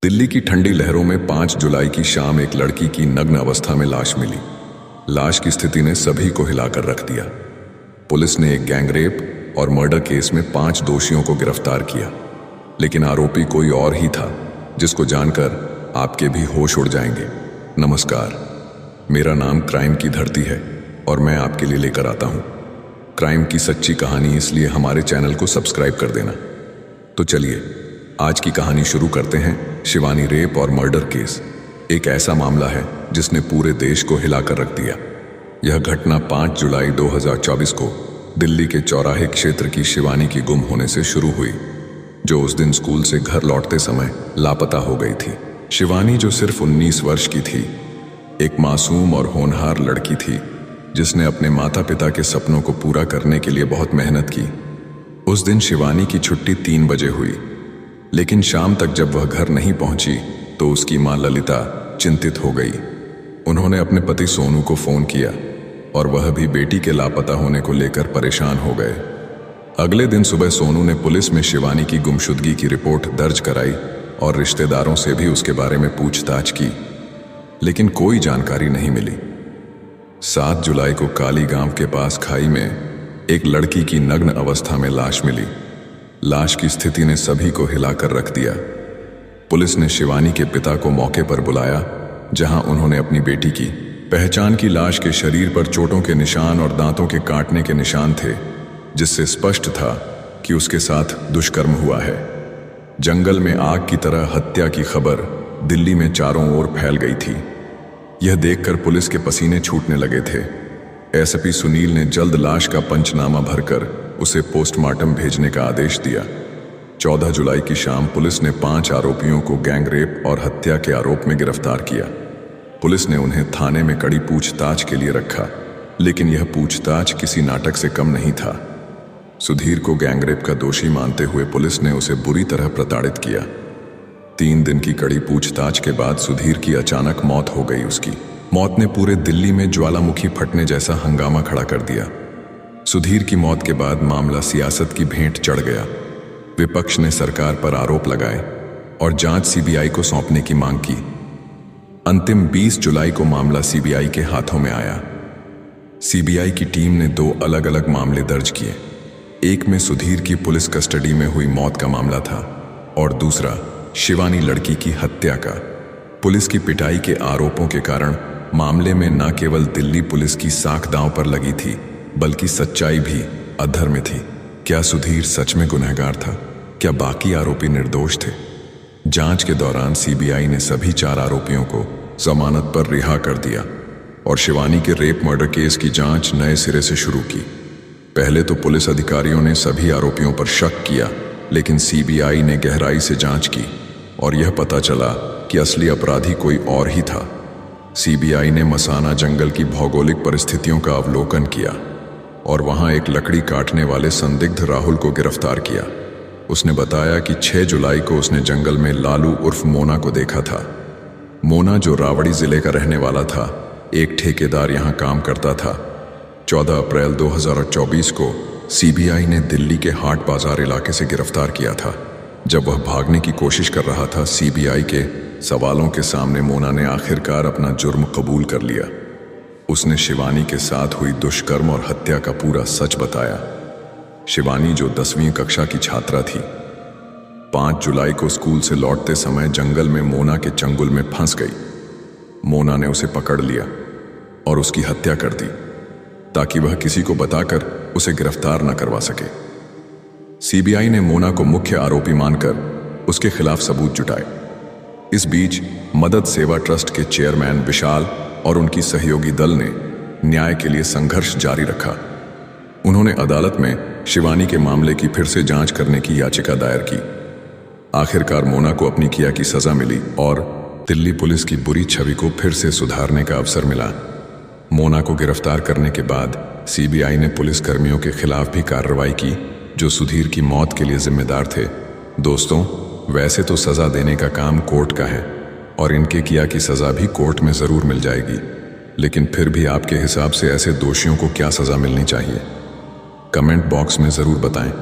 दिल्ली की ठंडी लहरों में 5 जुलाई की शाम एक लड़की की नग्न अवस्था में लाश मिली। लाश की स्थिति ने सभी को हिलाकर रख दिया। पुलिस ने एक गैंगरेप और मर्डर केस में 5 दोषियों को गिरफ्तार किया, लेकिन आरोपी कोई और ही था, जिसको जानकर आपके भी होश उड़ जाएंगे। नमस्कार, मेरा नाम क्राइम की धरती है और मैं आपके लिए लेकर आता हूं क्राइम की सच्ची कहानी, इसलिए हमारे चैनल को सब्सक्राइब कर देना। तो चलिए आज की कहानी शुरू करते हैं। शिवानी रेप और मर्डर केस एक ऐसा मामला है जिसने पूरे देश को हिलाकर रख दिया। यह घटना 5 जुलाई 2024 को दिल्ली के चौराहे क्षेत्र की शिवानी की गुम होने से शुरू हुई, जो उस दिन स्कूल से घर लौटते समय लापता हो गई थी। शिवानी, जो सिर्फ 19 वर्ष की थी, एक मासूम और होनहार लड़की थी जिसने अपने माता पिता के सपनों को पूरा करने के लिए बहुत मेहनत की। उस दिन शिवानी की छुट्टी 3 बजे हुई, लेकिन शाम तक जब वह घर नहीं पहुंची तो उसकी मां ललिता चिंतित हो गई। उन्होंने अपने पति सोनू को फोन किया और वह भी बेटी के लापता होने को लेकर परेशान हो गए। अगले दिन सुबह सोनू ने पुलिस में शिवानी की गुमशुदगी की रिपोर्ट दर्ज कराई और रिश्तेदारों से भी उसके बारे में पूछताछ की, लेकिन कोई जानकारी नहीं मिली। 7 जुलाई को काली गांव के पास खाई में एक लड़की की नग्न अवस्था में लाश मिली। लाश की स्थिति ने सभी को हिलाकर रख दिया। पुलिस ने शिवानी के पिता को मौके पर बुलाया, जहां उन्होंने अपनी बेटी की पहचान की। लाश के शरीर पर चोटों के निशान और दांतों के काटने के निशान थे, जिससे स्पष्ट था कि उसके साथ दुष्कर्म हुआ है। जंगल में आग की तरह हत्या की खबर दिल्ली में चारों ओर फैल गई थी। यह देखकर पुलिस के पसीने छूटने लगे थे। एसपी सुनील ने जल्द लाश का पंचनामा भरकर उसे पोस्टमार्टम भेजने का आदेश दिया। 14 जुलाई की शाम पुलिस ने 5 आरोपियों को गैंगरेप और हत्या के आरोप में गिरफ्तार किया। पुलिस ने उन्हें थाने में कड़ी पूछताछ के लिए रखा, लेकिन यह पूछताछ किसी नाटक से कम नहीं था। सुधीर को गैंगरेप का दोषी मानते हुए पुलिस ने उसे बुरी तरह प्रताड़ित किया। 3 दिन की कड़ी पूछताछ के बाद सुधीर की अचानक मौत हो गई। उसकी मौत ने पूरे दिल्ली में ज्वालामुखी फटने जैसा हंगामा खड़ा कर दिया। सुधीर की मौत के बाद मामला सियासत की भेंट चढ़ गया। विपक्ष ने सरकार पर आरोप लगाए और जांच सीबीआई को सौंपने की मांग की। अंतिम 20 जुलाई को मामला सीबीआई के हाथों में आया। सीबीआई की टीम ने 2 अलग अलग मामले दर्ज किए। एक में सुधीर की पुलिस कस्टडी में हुई मौत का मामला था और दूसरा शिवानी लड़की की हत्या का। पुलिस की पिटाई के आरोपों के कारण मामले में न केवल दिल्ली पुलिस की साख दांव पर लगी थी, बल्कि सच्चाई भी अधर में थी। क्या सुधीर सच में गुनहगार था? क्या बाकी आरोपी निर्दोष थे? जांच के दौरान सीबीआई ने सभी 4 आरोपियों को जमानत पर रिहा कर दिया और शिवानी के रेप मर्डर केस की जांच नए सिरे से शुरू की। पहले तो पुलिस अधिकारियों ने सभी आरोपियों पर शक किया, लेकिन सीबीआई ने गहराई से जांच की और यह पता चला कि असली अपराधी कोई और ही था। सीबीआई ने मसाना जंगल की भौगोलिक परिस्थितियों का अवलोकन किया और वहां एक लकड़ी काटने वाले संदिग्ध राहुल को गिरफ्तार किया। उसने बताया कि 6 जुलाई को उसने जंगल में लालू उर्फ मोना को देखा था। मोना, जो रावड़ी जिले का रहने वाला था, एक ठेकेदार यहां काम करता था। 14 अप्रैल 2024 को सीबीआई ने दिल्ली के हाट बाजार इलाके से गिरफ्तार किया था। जब वह भागने की कोशिश कर रहा था, सीबीआई के सवालों के सामने मोना ने आखिरकार अपना जुर्म कबूल कर लिया। उसने शिवानी के साथ हुई दुष्कर्म और हत्या का पूरा सच बताया। शिवानी, जो 10वीं कक्षा की छात्रा थी, 5 जुलाई को स्कूल से लौटते समय जंगल में मोना के चंगुल में फंस गई। मोना ने उसे पकड़ लिया और उसकी हत्या कर दी, ताकि वह किसी को बताकर उसे गिरफ्तार न करवा सके। सीबीआई ने मोना को मुख्य आरोपी मानकर उसके खिलाफ सबूत जुटाए। इस बीच मदद सेवा ट्रस्ट के चेयरमैन विशाल और उनकी सहयोगी दल ने न्याय के लिए संघर्ष जारी रखा। उन्होंने अदालत में शिवानी के मामले की फिर से जांच करने की याचिका दायर की। आखिरकार मोना को अपनी किया की सजा मिली और दिल्ली पुलिस की बुरी छवि को फिर से सुधारने का अवसर मिला। मोना को गिरफ्तार करने के बाद सीबीआई ने पुलिस कर्मियों के खिलाफ भी कार्रवाई की, जो सुधीर की मौत के लिए जिम्मेदार थे। दोस्तों, वैसे तो सजा देने का काम कोर्ट का है और इनके किया की सजा भी कोर्ट में जरूर मिल जाएगी, लेकिन फिर भी आपके हिसाब से ऐसे दोषियों को क्या सजा मिलनी चाहिए? कमेंट बॉक्स में जरूर बताएं।